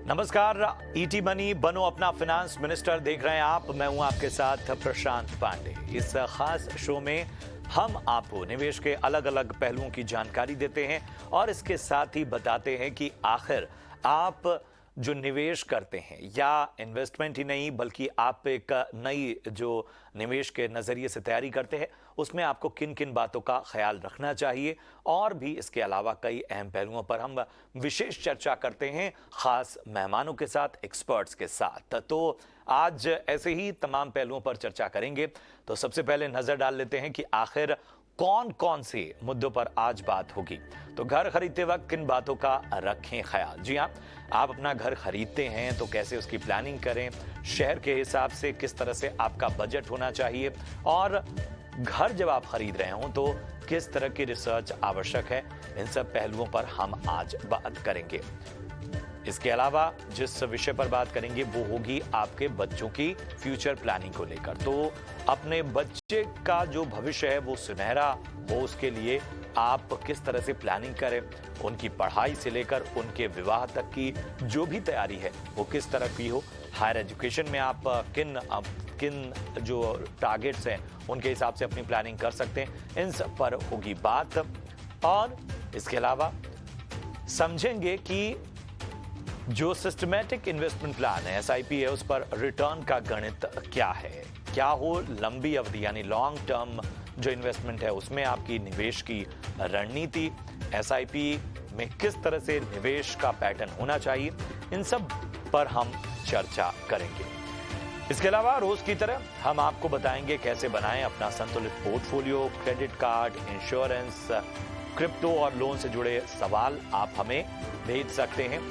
नमस्कार। ET money बनो अपना फाइनेंस मिनिस्टर देख रहे हैं आप। मैं हूं आपके साथ प्रशांत पांडे। इस खास शो में हम आपको निवेश के अलग अलग पहलुओं की जानकारी देते हैं और इसके साथ ही बताते हैं कि आखिर आप जो निवेश करते हैं या इन्वेस्टमेंट ही नहीं बल्कि आप एक नई जो निवेश के नज़रिए से तैयारी करते हैं उसमें आपको किन किन बातों का ख्याल रखना चाहिए और भी इसके अलावा कई अहम पहलुओं पर हम विशेष चर्चा करते हैं खास मेहमानों के साथ, एक्सपर्ट्स के साथ। तो आज ऐसे ही तमाम पहलुओं पर चर्चा करेंगे। तो सबसे पहले नजर डाल लेते हैं कि आखिर कौन कौन से मुद्दों पर आज बात होगी। तो घर खरीदते वक्त किन बातों का रखें ख्याल। जी हाँ, आप अपना घर खरीदते हैं तो कैसे उसकी प्लानिंग करें, शहर के हिसाब से किस तरह से आपका बजट होना चाहिए और घर जब आप खरीद रहे हो तो किस तरह की रिसर्च आवश्यक है, इन सब पहलुओं पर हम आज बात करेंगे। इसके अलावा जिस विषय पर बात करेंगे वो होगी आपके बच्चों की फ्यूचर प्लानिंग को लेकर। तो अपने बच्चे का जो भविष्य है वो सुनहरा हो उसके लिए आप किस तरह से प्लानिंग करें, उनकी पढ़ाई से लेकर उनके विवाह तक की जो भी तैयारी है वो किस तरह की हो। हायर एजुकेशन में आप किन जो टारगेट्स हैं उनके हिसाब से अपनी प्लानिंग कर सकते हैं, इन सब पर होगी बात। और इसके अलावा समझेंगे कि जो सिस्टमैटिक इन्वेस्टमेंट प्लान है, एसआईपी है, उस पर रिटर्न का गणित क्या है, क्या हो लंबी अवधि यानी लॉन्ग टर्म जो इन्वेस्टमेंट है उसमें आपकी निवेश की रणनीति, एसआईपी में किस तरह से निवेश का पैटर्न होना चाहिए, इन सब पर हम चर्चा करेंगे। इसके अलावा रोज की तरह हम आपको बताएंगे कैसे बनाएं अपना संतुलित portfolio. Credit card, insurance, crypto और लोन से जुड़े सवाल आप हमें भेज सकते हैं।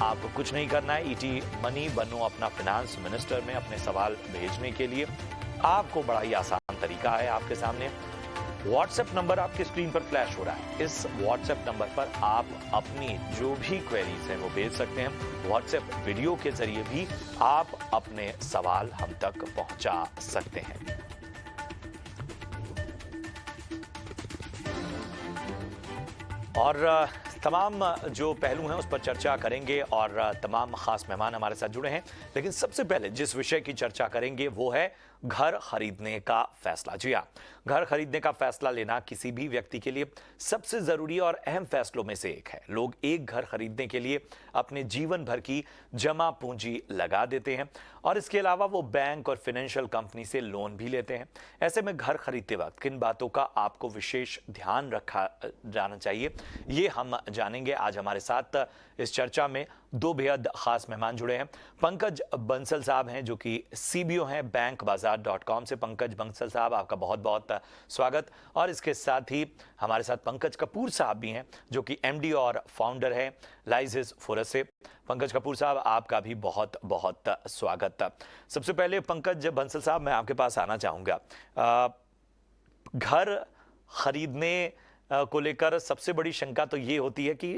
आपको कुछ नहीं करना है, ईटी मनी बनो अपना फाइनेंस मिनिस्टर में अपने सवाल भेजने के लिए आपको बड़ा ही आसान तरीका है। आपके सामने व्हाट्सएप नंबर आपकी स्क्रीन पर फ्लैश हो रहा है। इस व्हाट्सएप नंबर पर आप अपनी जो भी क्वेरीज हैं वो भेज सकते हैं। व्हाट्सएप वीडियो के जरिए भी आप अपने सवाल हम तक पहुंचा सकते हैं। और तमाम जो पहलू हैं उस पर चर्चा करेंगे और तमाम खास मेहमान हमारे साथ जुड़े हैं। लेकिन सबसे पहले जिस विषय की चर्चा करेंगे वो है घर खरीदने का फैसला। जी हाँ, घर खरीदने का फैसला लेना किसी भी व्यक्ति के लिए सबसे जरूरी और अहम फैसलों में से एक है। लोग एक घर खरीदने के लिए अपने जीवन भर की जमा पूंजी लगा देते हैं और इसके अलावा वो बैंक और फाइनेंशियल कंपनी से लोन भी लेते हैं। ऐसे में घर खरीदते वक्त किन बातों का आपको विशेष ध्यान रखा जाना चाहिए ये हम जानेंगे। आज हमारे साथ इस चर्चा में दो बेहद खास मेहमान जुड़े हैं। पंकज बंसल साहब हैं जो कि सीबीओ हैं bankbazaar.com से। पंकज बंसल साहब, आपका बहुत बहुत स्वागत। और इसके साथ ही हमारे साथ पंकज कपूर साहब भी हैं जो कि एमडी और फाउंडर हैं लाइजिस फोरस से। पंकज कपूर साहब, आपका भी बहुत बहुत स्वागत। सबसे पहले पंकज बंसल साहब, मैं आपके पास आना चाहूँगा। घर खरीदने को लेकर सबसे बड़ी शंका तो ये होती है कि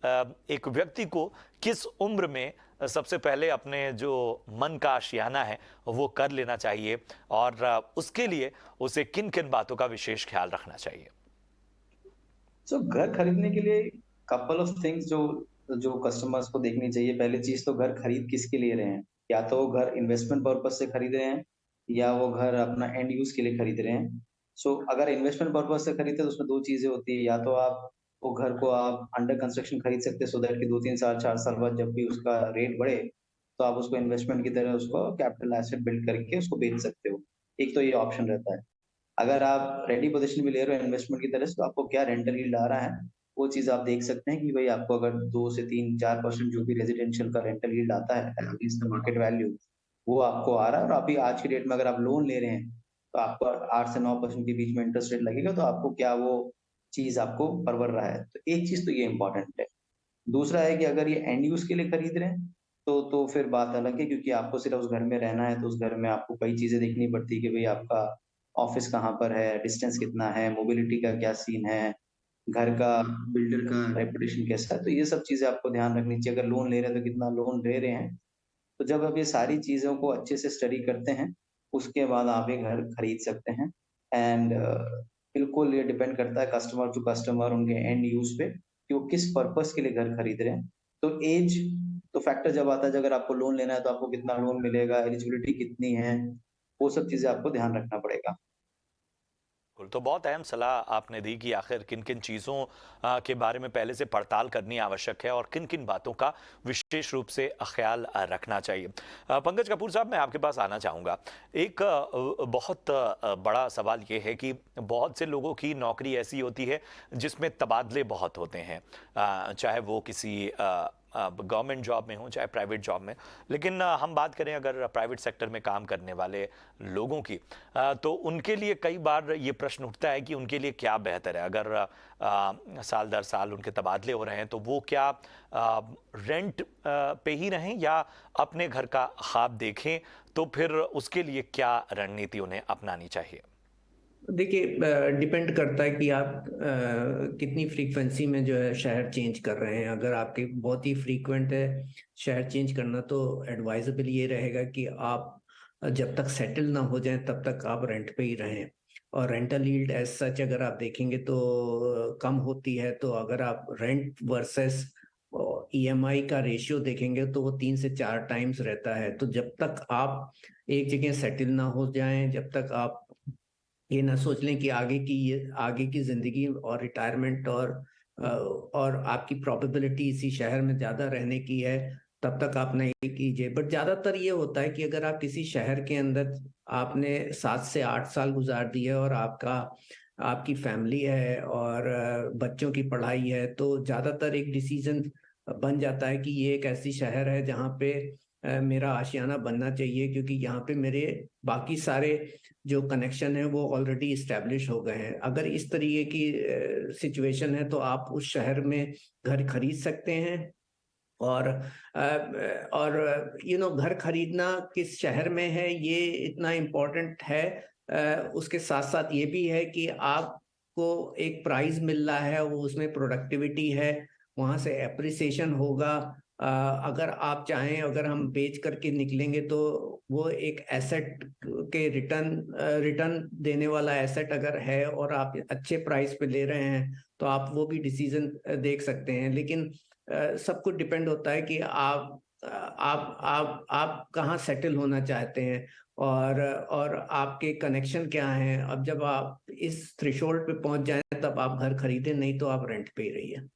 एक व्यक्ति को किस उम्र में सबसे पहले अपने जो मन का आशियाना है वो कर लेना चाहिए और उसके लिए उसे किन किन बातों का विशेष ख्याल रखना चाहिए। घर खरीदने के लिए कपल ऑफ थिंग्स जो जो कस्टमर्स को देखनी चाहिए। पहली चीज तो घर खरीद किसके लिए रहे हैं, या तो वो घर इन्वेस्टमेंट पर्पज से खरीद रहे हैं या वो घर अपना एंड यूज के लिए खरीद रहे हैं। अगर इन्वेस्टमेंट पर्पज से खरीदते हैं तो उसमें दो चीजें होती है। या तो आप वो घर को आप अंडर कंस्ट्रक्शन खरीद सकते हैं, सो दैट कि 2-3 साल 4 साल बाद जब भी उसका रेट बढ़े तो आप उसको इन्वेस्टमेंट की तरह उसको कैपिटल एसेट बिल्ड करके उसको बेच सकते हो। एक तो ये ऑप्शन रहता है। अगर आप रेडी पोजीशन में ले रहे हो इन्वेस्टमेंट की तरह से, तो आपको क्या रेंटल यील्ड आ रहा है, वो चीज़ आप देख सकते हैं कि भाई आपको अगर 2 से 3, 4% जो भी रेजिडेंशियल का रेंटल यील्ड आता है अगेंस्ट द मार्केट वैल्यू, वो आपको आ रहा है। और अभी आज की डेट में अगर आप लोन ले रहे हैं, तो आपको 8 से 9% के बीच में इंटरेस्ट रेट लगेगा, तो आपको क्या वो चीज़ आपको परवर रहा है। तो एक चीज़ तो ये इम्पोर्टेंट है। दूसरा है कि अगर ये एंड यूज़ के लिए खरीद रहे हैं, तो फिर बात अलग है, क्योंकि आपको सिर्फ उस घर में रहना है, तो उस घर में आपको कई चीज़ें देखनी पड़ती है कि भई आपका ऑफ़िस कहाँ पर है, डिस्टेंस कितना है, मोबिलिटी का क्या सीन है, घर का बिल्डर का रेपुटेशन कैसा है, तो ये सब चीज़ें आपको ध्यान रखनी चाहिए। अगर लोन ले रहे हैं, तो कितना लोन ले रहे हैं। तो जब आप ये सारी चीज़ों को अच्छे से स्टडी करते हैं, उसके बाद आप ये घर खरीद सकते हैं। एंड बिल्कुल ये डिपेंड करता है कस्टमर टू कस्टमर, उनके एंड यूज़ पे, कि वो किस पर्पज़ के लिए घर खरीद रहे हैं। तो ऐज तो फैक्टर जब आता है, अगर आपको लोन लेना है तो आपको कितना लोन मिलेगा, एलिजिबिलिटी कितनी है, वो सब चीज़ें आपको ध्यान रखना पड़ेगा। बिल्कुल, तो बहुत अहम सलाह आपने दी कि आखिर किन-किन चीज़ों के बारे में पहले से पड़ताल करनी आवश्यक है और किन-किन बातों का विशेष रूप से ख्याल रखना चाहिए। पंकज कपूर साहब, मैं आपके पास आना चाहूँगा। एक बहुत बड़ा सवाल ये है कि बहुत से लोगों की नौकरी ऐसी होती है जिसमें तबादले बहुत होते हैं। चाहे वो किसी गवर्नमेंट जॉब में हो, चाहे प्राइवेट जॉब में। लेकिन हम बात करें अगर प्राइवेट सेक्टर में काम करने वाले लोगों की, तो उनके लिए कई बार ये प्रश्न उठता है कि उनके लिए क्या बेहतर है। अगर साल दर साल उनके तबादले हो रहे हैं तो वो क्या रेंट पे ही रहें या अपने घर का ख्वाब देखें, तो फिर उसके लिए क्या रणनीति उन्हें अपनानी चाहिए? देखिए, डिपेंड करता है कि आप कितनी फ्रीक्वेंसी में जो है शहर चेंज कर रहे हैं। अगर आपके बहुत ही फ्रीक्वेंट है शहर चेंज करना, तो एडवाइजेबल ये रहेगा कि आप जब तक सेटल ना हो जाएं तब तक आप रेंट पे ही रहें। और रेंटल यील्ड एज सच अगर आप देखेंगे तो कम होती है। तो अगर आप रेंट वर्सेस ईएमआई का रेशियो देखेंगे तो वो 3 से 4 टाइम्स रहता है। तो जब तक आप एक जगह सेटल ना हो जाएं, जब तक आप ये ना सोच लें कि आगे की जिंदगी और रिटायरमेंट और आपकी प्रोबेबिलिटी इसी शहर में ज्यादा रहने की है, तब तक आप नहीं कीजिए। बट ज्यादातर ये होता है कि अगर आप किसी शहर के अंदर आपने 7 से 8 साल गुजार दिए और आपकी फैमिली है और बच्चों की पढ़ाई है, तो ज्यादातर एक डिसीजन बन जाता है कि ये एक ऐसी शहर है जहाँ पे मेरा आशियाना बनना चाहिए, क्योंकि यहाँ पे मेरे बाकी सारे जो कनेक्शन है वो ऑलरेडी इस्टेब्लिश हो गए हैं। अगर इस तरीके की सिचुएशन है तो आप उस शहर में घर खरीद सकते हैं। और घर खरीदना किस शहर में है ये इतना इम्पोर्टेंट है। उसके साथ साथ ये भी है कि आपको एक प्राइस मिल रहा है, वो उसमें प्रोडक्टिविटी है, वहां से एप्रिसिएशन होगा। अगर आप चाहें, अगर हम बेच करके निकलेंगे तो वो एक एसेट के रिटर्न देने वाला एसेट अगर है और आप अच्छे प्राइस पे ले रहे हैं, तो आप वो भी डिसीजन देख सकते हैं। लेकिन सब कुछ डिपेंड होता है कि आप कहाँ सेटल होना चाहते हैं और आपके कनेक्शन क्या हैं। अब जब आप इस थ्रेशोल्ड पे पहुंच जाएं तब आप घर खरीदें, नहीं तो आप रेंट पे ही रहिए।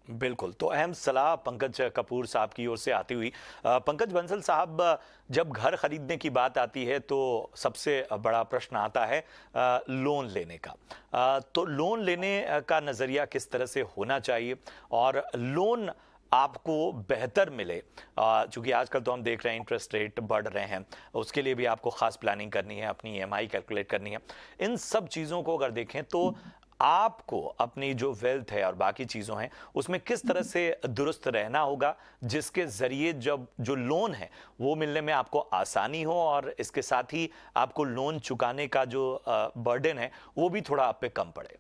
बिल्कुल, तो अहम सलाह पंकज कपूर साहब की ओर से आती हुई, पंकज बंसल साहब, जब घर खरीदने की बात आती है तो सबसे बड़ा प्रश्न आता है लोन लेने का। तो लोन लेने का नज़रिया किस तरह से होना चाहिए और लोन आपको बेहतर मिले, चूंकि आजकल तो हम देख रहे हैं इंटरेस्ट रेट बढ़ रहे हैं, उसके लिए भी आपको खास प्लानिंग करनी है, अपनी ईएमआई कैलकुलेट करनी है। इन सब चीज़ों को अगर देखें तो आपको अपनी जो वेल्थ है और बाकी चीज़ों हैं उसमें किस तरह से दुरुस्त रहना होगा, जिसके ज़रिए जब जो लोन है वो मिलने में आपको आसानी हो और इसके साथ ही आपको लोन चुकाने का जो बर्डन है वो भी थोड़ा आप पे कम पड़े।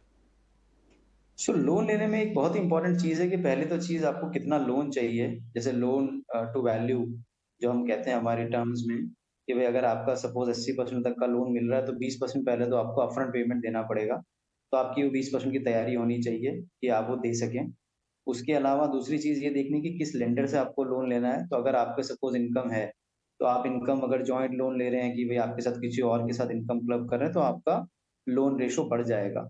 सो लोन लेने में एक बहुत ही इंपॉर्टेंट चीज़ है कि पहले तो चीज़ आपको कितना लोन चाहिए। जैसे लोन टू वैल्यू जो हम कहते हैं हमारे टर्म्स में, कि भाई अगर आपका सपोज़ 80% तक का लोन मिल रहा है तो 20% पहले तो आपको अपफ्रंट पेमेंट देना पड़ेगा। तो आपकी वो 20% की तैयारी होनी चाहिए कि आप वो दे सकें। उसके अलावा दूसरी चीज़ ये देखनी कि किस लेंडर से आपको लोन लेना है। तो अगर आपके सपोज़ इनकम है, तो आप इनकम अगर जॉइंट लोन ले रहे हैं कि भई आपके साथ किसी और के साथ इनकम क्लब कर रहे हैं, तो आपका लोन रेशो बढ़ जाएगा।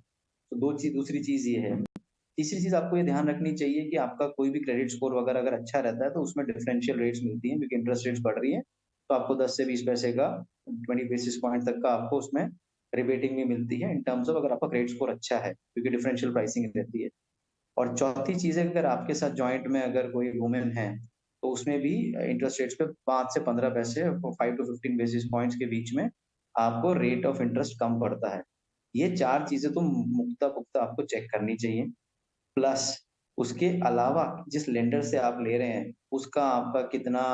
तो 2 चीज़ दूसरी चीज़ ये है। तीसरी चीज़ आपको ये ध्यान रखनी चाहिए कि आपका कोई भी क्रेडिट स्कोर वगैरह अगर अच्छा रहता है, तो उसमें डिफरेंशियल रेट्स मिलती हैं, क्योंकि इंटरेस्ट रेट्स बढ़ रही हैं, तो आपको 10 से 20 पैसे का 20 बेसिस पॉइंट तक का आपको उसमें रिबेटिंग भी मिलती है इन टर्म्स ऑफ अगर आपका क्रेडिट स्कोर अच्छा है, क्योंकि डिफरेंशियल प्राइसिंग रहती है। और चौथी चीज़ है, अगर आपके साथ जॉइंट में अगर कोई वुमन है, तो उसमें भी इंटरेस्ट रेट्स पे 5 से 15 पैसे 5 टू 15 बेसिस पॉइंट्स के बीच में आपको रेट ऑफ इंटरेस्ट कम पड़ता है। ये 4 चीज़ें तो मुक्ता-पुख्ता आपको चेक करनी चाहिए। प्लस उसके अलावा जिस लेंडर से आप ले रहे हैं, उसका आपका कितना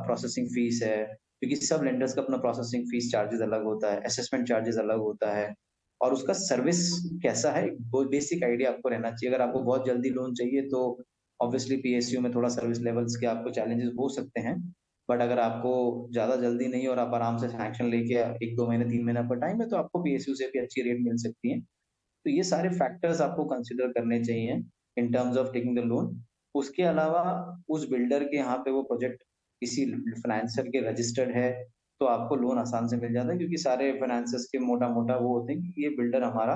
प्रोसेसिंग फीस है, क्योंकि सब लेंडर्स का अपना प्रोसेसिंग फीस चार्जेस अलग होता है, असेसमेंट चार्जेस अलग होता है और उसका सर्विस कैसा है, वो बेसिक आइडिया आपको रहना चाहिए। अगर आपको बहुत जल्दी लोन चाहिए तो ऑब्वियसली पीएसयू में थोड़ा सर्विस लेवल्स के आपको चैलेंजेस हो सकते हैं। बट अगर आपको ज़्यादा जल्दी नहीं और आप आराम से सैंक्शन लेके 1-2 महीने, 3 महीने आपका टाइम है, तो आपको पीएसयू से भी अच्छी रेट मिल सकती है। तो ये सारे फैक्टर्स आपको कंसीडर करने चाहिए in terms of taking the loan. उसके अलावा उस बिल्डर के यहाँ पे वो प्रोजेक्ट किसी फाइनेंसर के रजिस्टर्ड है, तो आपको लोन आसान से मिल जाता है, क्योंकि सारे फाइनेंसर्स के मोटा-मोटा वो होते हैं कि ये बिल्डर हमारा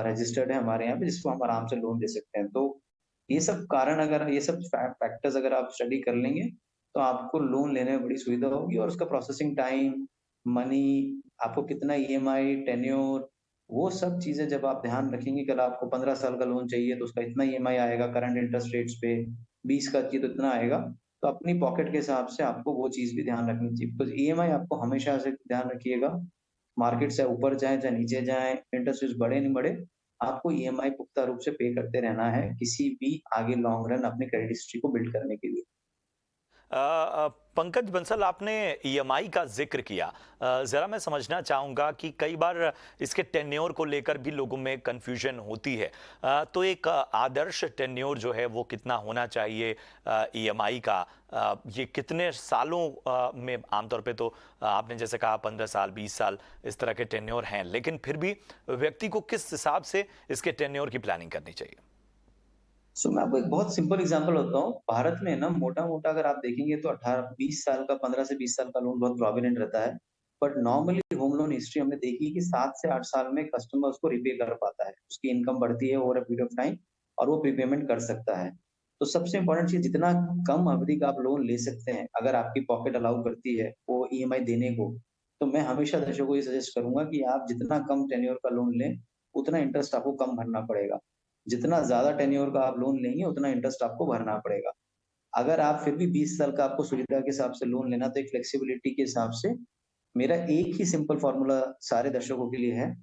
रजिस्टर्ड है हमारे यहाँ पे, जिसको हम आराम से लोन दे सकते हैं। तो ये सब कारण अगर ये सब फैक्टर्स अगर आप स्टडी कर लेंगे, तो आपको लोन लेने में बड़ी सुविधा होगी, और उसका प्रोसेसिंग टाइम, मनी, आपको कितना ईएमआई, टेन्योर, वो सब चीज़ें जब आप ध्यान रखेंगे, कल आपको 15 साल का लोन चाहिए तो उसका इतना ईएमआई आएगा करंट इंटरेस्ट रेट्स पे, 20 का चाहिए तो इतना आएगा। तो अपनी पॉकेट के हिसाब से आपको वो चीज़ भी ध्यान रखनी चाहिए। बिकॉज़ ईएमआई आपको हमेशा से ध्यान रखिएगा, मार्केट चाहे ऊपर जाए, चाहे नीचे जाए, इंटरेस्ट रेट्स बढ़े नहीं बढ़े, आपको ईएमआई पुख्ता रूप से पे करते रहना है, किसी भी आगे लॉन्ग रन अपनी क्रेडिट हिस्ट्री को बिल्ड करने के लिए। पंकज बंसल, आपने ईएमआई का जिक्र किया। ज़रा मैं समझना चाहूँगा कि कई बार इसके टेन्योर को लेकर भी लोगों में कन्फ्यूजन होती है। तो एक आदर्श टेन्योर जो है वो कितना होना चाहिए ईएमआई का? ये कितने सालों में आमतौर पे तो आपने जैसे कहा 15 साल 20 साल इस तरह के टेन्योर हैं, लेकिन फिर भी व्यक्ति को किस हिसाब से इसके टेन्योर की प्लानिंग करनी चाहिए? मैं आपको एक बहुत सिंपल एग्जांपल होता हूँ। भारत में ना मोटा-मोटा अगर आप देखेंगे तो 18-20 साल का, 15 से 20 साल का लोन बहुत प्रोविडेंट रहता है। But normally home loan history हमने देखी है कि 7 से 8 साल में कस्टमर उसको रीपे कर पाता है। उसकी इनकम बढ़ती है over a period of time, और वो प्रीपेमेंट कर सकता है। तो सबसे इम्पोर्टेंट चीज़, जितना कम अवधि का आप लोन ले सकते हैं, अगर आपकी पॉकेट अलाउ करती है वो ईएमआई देने को, तो मैं हमेशा दर्शकों को ये सजेस्ट करूँगा कि आप जितना कम टेन्योर का लोन लें, उतना इंटरेस्ट आपको कम भरना पड़ेगा। जितना ज़्यादा टेन्योर का आप लोन लेंगे, उतना इंटरेस्ट आपको भरना पड़ेगा। अगर आप फिर भी 20 साल का आपको सुविधा के हिसाब से लोन लेना, तो एक फ्लेक्सिबिलिटी के हिसाब से मेरा एक ही सिंपल फॉर्मूला सारे दर्शकों के लिए है।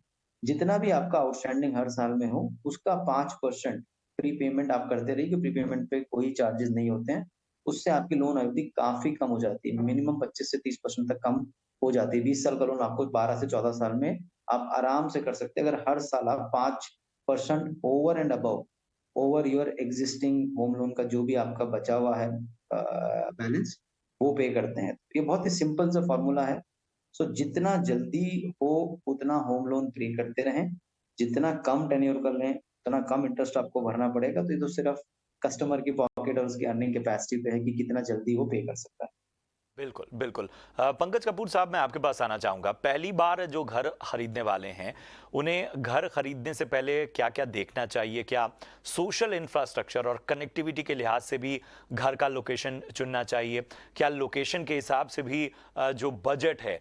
जितना भी आपका आउटस्टैंडिंग हर साल में हो, उसका 5% प्रीपेमेंट आप करते रहिए, कि प्रीपेमेंट पे कोई चार्जेस नहीं होते हैं। उससे आपकी लोन अवधि काफ़ी कम हो जाती है। मिनिमम 25 से 30% तक कम हो जाती है। 20 साल का लोन आपको 12 से 14 साल में आप आराम से कर सकते हैं, अगर हर साल आप 5% over and above over your existing home loan का जो भी आपका बचा हुआ है बैलेंस, वो पे करते हैं। ये बहुत ही सिंपल सा फॉर्मूला है। जितना जल्दी हो उतना होम लोन पे करते रहें, जितना कम टेन्योर कर लें, उतना कम इंटरेस्ट आपको भरना पड़ेगा। तो ये तो सिर्फ कस्टमर की पॉकेट और उसकी अर्निंग कैपेसिटी पे है कि कितना जल्दी वो पे कर सकता है। बिल्कुल, बिल्कुल। पंकज कपूर साहब, मैं आपके पास आना चाहूँगा। पहली बार जो घर खरीदने वाले हैं, उन्हें घर खरीदने से पहले क्या-क्या देखना चाहिए? क्या सोशल इंफ्रास्ट्रक्चर और कनेक्टिविटी के लिहाज से भी घर का लोकेशन चुनना चाहिए? क्या लोकेशन के हिसाब से भी जो बजट है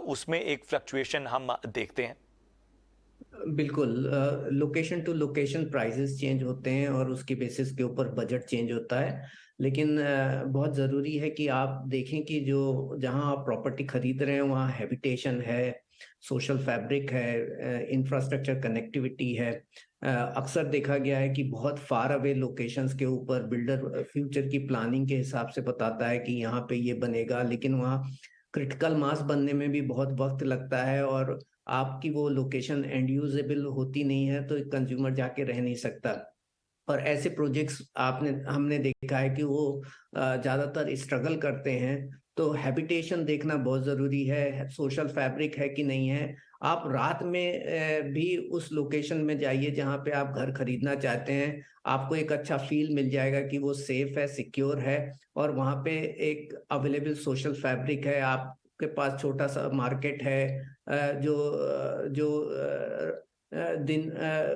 उसमें एक फ्लक्चुएशन हम देखते हैं? बिल्कुल, location to location prices change होते हैं और उसके बेसिस के ऊपर बजट चेंज होता है। लेकिन बहुत ज़रूरी है कि आप देखें कि जो जहां आप प्रॉपर्टी खरीद रहे हैं वहाँ हैबिटेशन है, सोशल फैब्रिक है, इंफ्रास्ट्रक्चर कनेक्टिविटी है। अक्सर देखा गया है कि बहुत फार अवे लोकेशंस के ऊपर बिल्डर फ्यूचर की प्लानिंग के हिसाब से बताता है कि यहाँ पे ये बनेगा, लेकिन वहाँ क्रिटिकल मास बनने में भी बहुत वक्त लगता है और आपकी वो लोकेशन एंड यूजेबल होती नहीं है, तो कंज्यूमर जाके रह नहीं सकता। और ऐसे प्रोजेक्ट्स हमने देखा है कि वो ज्यादातर स्ट्रगल करते हैं। तो हैबिटेशन देखना बहुत जरूरी है, सोशल फैब्रिक है कि नहीं है। आप रात में भी उस लोकेशन में जाइए जहां पे आप घर खरीदना चाहते हैं, आपको एक अच्छा फील मिल जाएगा कि वो सेफ है, सिक्योर है, और वहां पे एक अवेलेबल सोशल फैब्रिक है। आपके पास छोटा सा मार्केट है, जो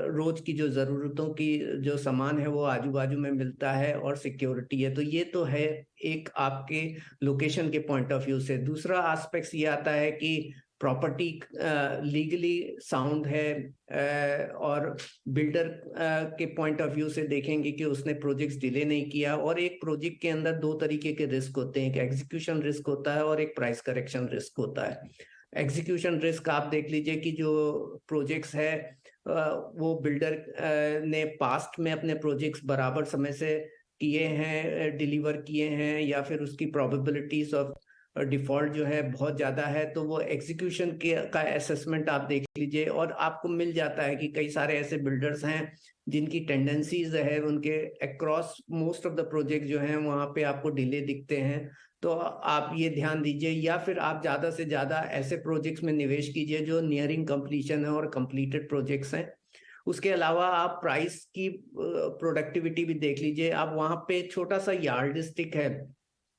रोज की जो जरूरतों की जो सामान है वो आजू बाजू में मिलता है और सिक्योरिटी है। तो ये तो है एक आपके लोकेशन के पॉइंट ऑफ व्यू से। दूसरा एस्पेक्ट ये आता है कि प्रॉपर्टी लीगली साउंड है, और बिल्डर के पॉइंट ऑफ व्यू से देखेंगे कि उसने प्रोजेक्ट्स डिले नहीं किया। और एक प्रोजेक्ट के अंदर दो तरीके के रिस्क होते हैं, एक एग्जीक्यूशन रिस्क होता है और एक प्राइस करेक्शन रिस्क होता है। एग्जीक्यूशन रिस्क आप देख लीजिए कि जो प्रोजेक्ट्स है वो बिल्डर ने पास्ट में अपने प्रोजेक्ट्स बराबर समय से किए हैं, डिलीवर किए हैं, या फिर उसकी प्रोबेबिलिटीज ऑफ डिफॉल्ट जो है बहुत ज्यादा है, तो वो एग्जीक्यूशन के का असेसमेंट आप देख लीजिए और आपको मिल जाता है कि कई सारे ऐसे बिल्डर्स हैं जिनकी टेंडेंसीज है, उनके across most of the project जो हैं वहाँ पे आपको डिले दिखते हैं। तो आप ये ध्यान दीजिए, या फिर आप ज्यादा से ज्यादा ऐसे प्रोजेक्ट्स में निवेश कीजिए जो नियरिंग कंप्लीशन है और कंप्लीटेड प्रोजेक्ट्स हैं। उसके अलावा आप प्राइस की प्रोडक्टिविटी भी देख लीजिए। आप वहाँ पे छोटा सा यार्ड स्टिक है,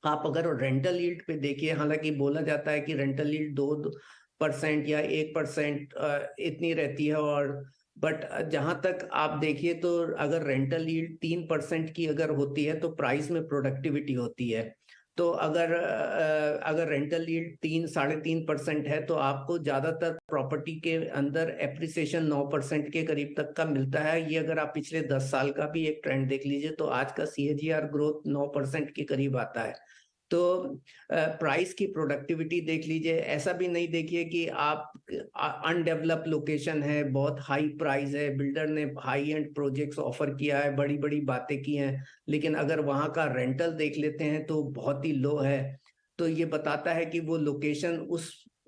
आप अगर रेंटल यील्ड पे देखिए, हालांकि बोला जाता है कि रेंटल यील्ड 2% या 1% इतनी रहती है, और बट जहां तक आप देखिए तो अगर रेंटल यील्ड 3% की अगर होती है तो प्राइस में प्रोडक्टिविटी होती है। तो अगर रेंटल यील्ड 3-3.5% है तो आपको ज्यादातर प्रॉपर्टी के अंदर एप्रिसिएशन 9% के करीब तक का मिलता है। ये अगर आप पिछले 10 साल का भी एक ट्रेंड देख लीजिए तो आज का CAGR ग्रोथ 9% के करीब आता है। तो प्राइस की प्रोडक्टिविटी देख लीजिए, ऐसा भी नहीं देखिए कि आप अनडेवलप लोकेशन है, बहुत हाई प्राइस है, बिल्डर ने हाई एंड प्रोजेक्ट्स ऑफर किया है, बड़ी बड़ी बातें की हैं, लेकिन अगर वहां का रेंटल देख लेते हैं तो बहुत ही लो है। तो ये बताता है कि वो लोकेशन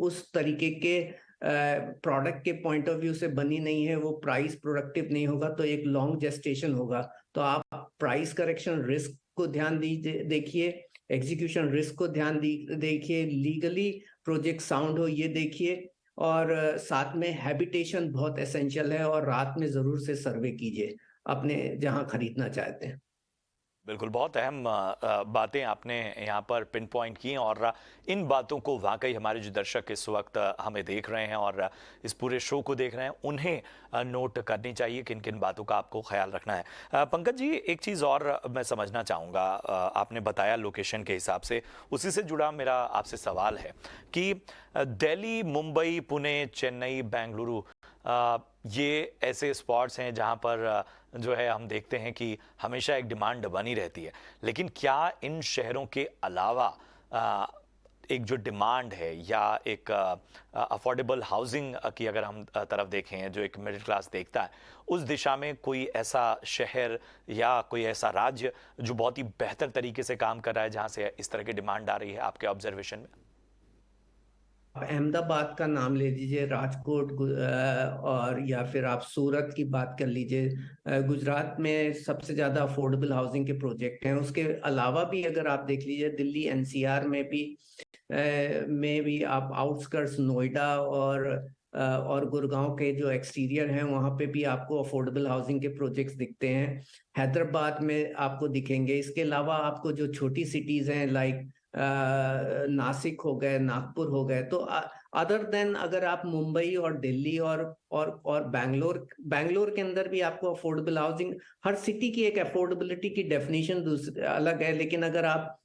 उस तरीके के प्रोडक्ट के पॉइंट ऑफ व्यू से बनी नहीं है, वो प्राइस प्रोडक्टिव नहीं होगा, तो एक लॉन्ग जेस्टेशन होगा। तो आप प्राइस करेक्शन रिस्क को ध्यान दीजिए, देखिए, एग्जीक्यूशन रिस्क को ध्यान देखिए, लीगली प्रोजेक्ट साउंड हो ये देखिए, और साथ में हैबिटेशन बहुत एसेंशियल है, और रात में जरूर से सर्वे कीजिए अपने जहां खरीदना चाहते हैं। बिल्कुल, बहुत अहम बातें आपने यहाँ पर पिन पॉइंट की, और इन बातों को वाकई हमारे जो दर्शक इस वक्त हमें देख रहे हैं और इस पूरे शो को देख रहे हैं, उन्हें नोट करनी चाहिए किन किन बातों का आपको ख्याल रखना है। पंकज जी, एक चीज़ और मैं समझना चाहूँगा, आपने बताया लोकेशन के हिसाब से, उसी से जुड़ा मेरा आपसे सवाल है कि दिल्ली, मुंबई, पुणे, चेन्नई, बेंगलुरु, ये ऐसे स्पॉट्स हैं जहाँ पर जो है हम देखते हैं कि हमेशा एक डिमांड बनी रहती है, लेकिन क्या इन शहरों के अलावा एक जो डिमांड है या एक अफोर्डेबल हाउसिंग की अगर हम तरफ देखें, जो एक मिडिल क्लास देखता है, उस दिशा में कोई ऐसा शहर या कोई ऐसा राज्य जो बहुत ही बेहतर तरीके से काम कर रहा है, जहाँ से इस तरह की डिमांड आ रही है आपके ऑब्जर्वेशन में? अहमदाबाद का नाम ले लीजिए, राजकोट, और या फिर आप सूरत की बात कर लीजिए। गुजरात में सबसे ज्यादा अफोर्डेबल हाउसिंग के प्रोजेक्ट हैं। उसके अलावा भी अगर आप देख लीजिए, दिल्ली NCR में भी आप आउटस्कर्ट्स नोएडा और गुड़गांव के जो एक्सटीरियर हैं वहाँ पे भी आपको अफोर्डेबल हाउसिंग के प्रोजेक्ट्स दिखते हैं। हैदराबाद में आपको दिखेंगे। इसके अलावा आपको जो छोटी सिटीज हैं, लाइक नासिक हो गए, नागपुर हो गए, तो अदर देन अगर आप मुंबई और दिल्ली और बैंगलोर के अंदर भी आपको अफोर्डेबल हाउसिंग, हर सिटी की एक अफोर्डेबिलिटी की डेफिनेशन अलग है, लेकिन अगर आप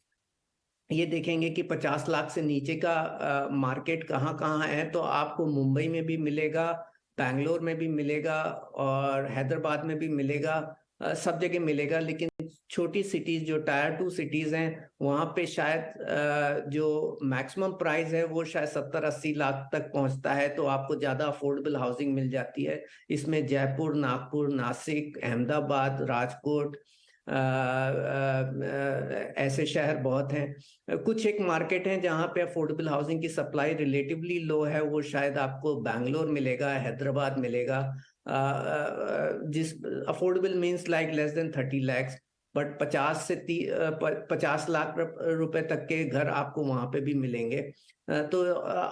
ये देखेंगे कि 50 लाख से नीचे का मार्केट कहाँ कहाँ है, तो आपको मुंबई में भी मिलेगा, बैंगलोर में भी मिलेगा, और हैदराबाद में भी मिलेगा, सब जगह मिलेगा। लेकिन छोटी सिटीज जो टायर 2 सिटीज हैं, वहां पे शायद जो मैक्सिमम प्राइस है वो शायद 70-80 लाख तक पहुंचता है, तो आपको ज्यादा अफोर्डेबल हाउसिंग मिल जाती है। इसमें जयपुर, नागपुर, नासिक, अहमदाबाद, राजकोट, ऐसे शहर बहुत हैं। कुछ एक मार्केट हैं जहां पे अफोर्डेबल हाउसिंग की सप्लाई रिलेटिवली लो है, वो शायद आपको बैंगलोर मिलेगा, हैदराबाद मिलेगा, जिस affordable means like less than 30 lakhs, but 50 lakh रुपए तक के घर आपको वहां पे भी मिलेंगे। तो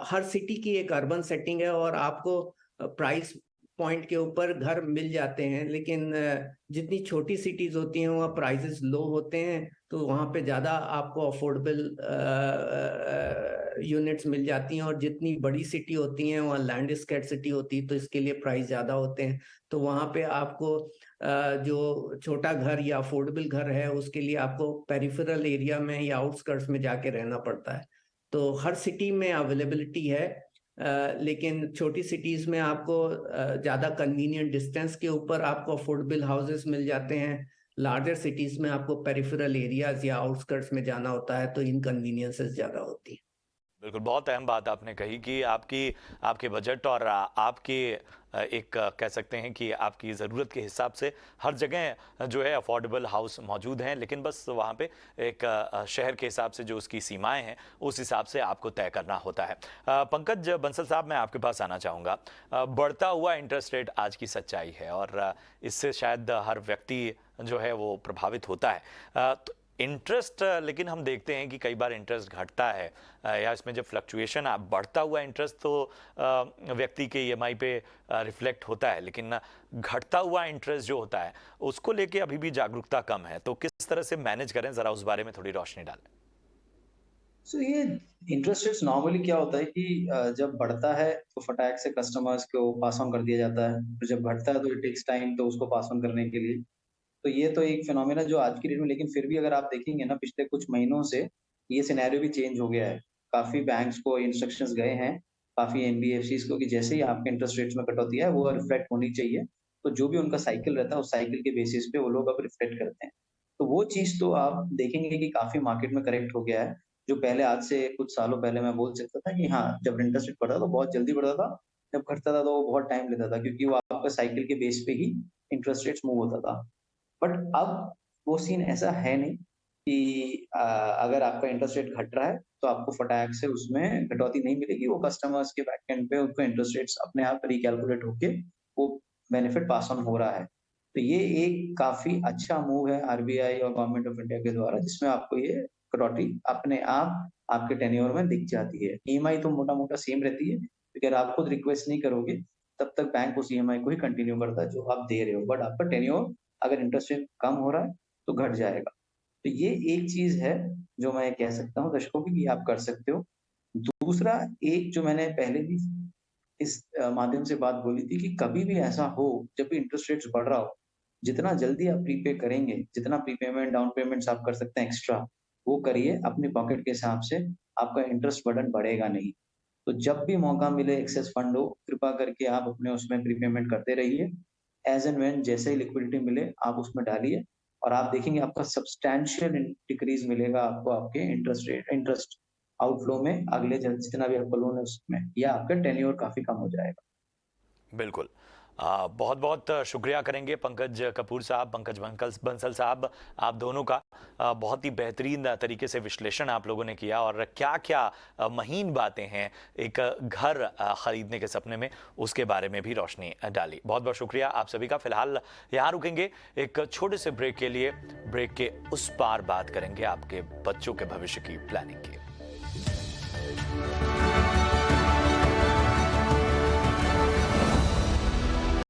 हर सिटी की एक अर्बन सेटिंग है, और आपको प्राइस पॉइंट के ऊपर घर मिल जाते हैं, लेकिन जितनी छोटी सिटीज होती हैं वहाँ प्राइसेस लो होते हैं, तो वहाँ पे ज़्यादा आपको अफोर्डेबल यूनिट्स मिल जाती हैं, और जितनी बड़ी सिटी होती हैं वहाँ लैंड स्कैर्सिटी होती है, तो इसके लिए प्राइस ज़्यादा होते हैं। तो वहाँ पे आपको जो छोटा घर या अफोर्डेबल घर है उसके लिए आपको पेरिफेरल एरिया में या आउटस्कर्ट्स में जाके रहना पड़ता है। तो हर सिटी में अवेलेबिलिटी है, लेकिन छोटी सिटीज में आपको ज्यादा कन्वीनियंट डिस्टेंस के ऊपर आपको अफोर्डेबल हाउसेस मिल जाते हैं। लार्जर सिटीज में आपको पेरिफेरल एरियाज या आउटस्कर्ट्स में जाना होता है, तो इनकन्वीनियंसेस ज्यादा होती है। बिल्कुल, बहुत अहम बात आपने कही कि आपके बजट और आपके एक कह सकते हैं कि आपकी ज़रूरत के हिसाब से हर जगह जो है अफोर्डेबल हाउस मौजूद हैं, लेकिन बस वहाँ पे एक शहर के हिसाब से जो उसकी सीमाएं हैं उस हिसाब से आपको तय करना होता है। पंकज बंसल साहब, मैं आपके पास आना चाहूँगा। बढ़ता हुआ इंटरेस्ट रेट आज की सच्चाई है, और इससे शायद हर व्यक्ति जो है वो प्रभावित होता है। तो इंटरेस्ट लेकिन हम देखते हैं कि कई बार इंटरेस्ट घटता है या इसमें जब फ्लक्चुएशन बढ़ता हुआ इंटरेस्ट तो व्यक्ति के ईएमआई पे रिफ्लेक्ट होता है, लेकिन घटता हुआ इंटरेस्ट जो होता है उसको लेके अभी भी जागरूकता कम है। तो किस तरह से मैनेज करें, जरा उस बारे में थोड़ी रोशनी डालें। सो ये इंटरेस्ट रेट्स नॉर्मली क्या होता है कि जब बढ़ता है तो फटाक से कस्टमर्स को पास ऑन कर दिया जाता है, फिर जब घटता है तो इट टेक्स टाइम तो उसको पास ऑन करने के लिए। तो ये तो एक फिनोमेना जो आज की डेट में, लेकिन फिर भी अगर आप देखेंगे ना पिछले कुछ महीनों से ये सिनेरियो भी चेंज हो गया है। काफ़ी बैंक्स को इंस्ट्रक्शंस गए हैं, काफ़ी एनबीएफसीज़ को कि जैसे ही आपके इंटरेस्ट रेट्स में कटौती है वो रिफ्लेक्ट होनी चाहिए। तो जो भी उनका साइकिल रहता है उस साइकिल के बेसिस पे वो लोग अब रिफ्लेक्ट करते हैं। तो वो चीज़ तो आप देखेंगे कि काफ़ी मार्केट में करेक्ट हो गया है। जो पहले आज से कुछ सालों पहले मैं बोल सकता था कि हाँ, जब इंटरेस्ट रेट बढ़ता था तो बहुत जल्दी बढ़ता था, जब घटता था तो वो बहुत टाइम लेता था क्योंकि वो आपका साइकिल के बेस पे ही इंटरेस्ट रेट्स मूव होता था। बट अब वो सीन ऐसा है नहीं कि अगर आपका इंटरेस्ट रेट घट रहा है तो आपको फटाक से उसमें कटौती नहीं मिलेगी। वो कस्टमर्स के बैक एंड पे उनको इंटरेस्ट रेट्स अपने आप रिकैलकुलेट होके वो बेनिफिट पास ऑन हो रहा है। तो ये एक काफ़ी अच्छा मूव है आरबीआई और गवर्नमेंट ऑफ इंडिया के द्वारा, जिसमें आपको ये कटौती अपने आप आपके टेन्योर में दिख जाती है। ईएमआई तो मोटा-मोटा सेम रहती है, अगर आप खुद रिक्वेस्ट नहीं करोगे तब तक बैंक उस ईएमआई को ही कंटिन्यू करता है जो आप दे रहे हो। बट आपका टेन्योर अगर इंटरेस्ट रेट कम हो रहा है तो घट जाएगा। तो ये एक चीज़ है जो मैं कह सकता हूँ दर्शकों की कि आप कर सकते हो। दूसरा एक जो मैंने पहले भी इस माध्यम से बात बोली थी कि कभी भी ऐसा हो जब भी इंटरेस्ट रेट्स बढ़ रहा हो, जितना जल्दी आप प्रीपे करेंगे, जितना प्रीपेमेंट, डाउन पेमेंट्स आप कर सकते हैं एक्स्ट्रा, वो करिए अपनी पॉकेट के हिसाब से, आपका इंटरेस्ट बर्डन बढ़ेगा नहीं। तो जब भी मौका मिले एक्सेस फंड हो, कृपा करके आप अपने उसमें प्रीपेमेंट करते रहिए। एज़ एंड व्हेन जैसे ही लिक्विडिटी मिले आप उसमें डालिए और आप देखेंगे आपका सब्सटैंशियल डिक्रीज़ मिलेगा आपको आपके इंटरेस्ट आउटफ्लो में अगले जितना भी आपका लोन है उसमें, या आपका टेन्योर काफ़ी कम हो जाएगा। बिल्कुल। बहुत बहुत शुक्रिया करेंगे पंकज कपूर साहब, पंकज बंसल साहब, आप दोनों का। बहुत ही बेहतरीन तरीके से विश्लेषण आप लोगों ने किया और क्या क्या महीन बातें हैं एक घर खरीदने के सपने में, उसके बारे में भी रोशनी डाली। बहुत बहुत शुक्रिया आप सभी का। फिलहाल यहाँ रुकेंगे एक छोटे से ब्रेक के लिए। ब्रेक के उस पार बात करेंगे आपके बच्चों के भविष्य की प्लानिंग की।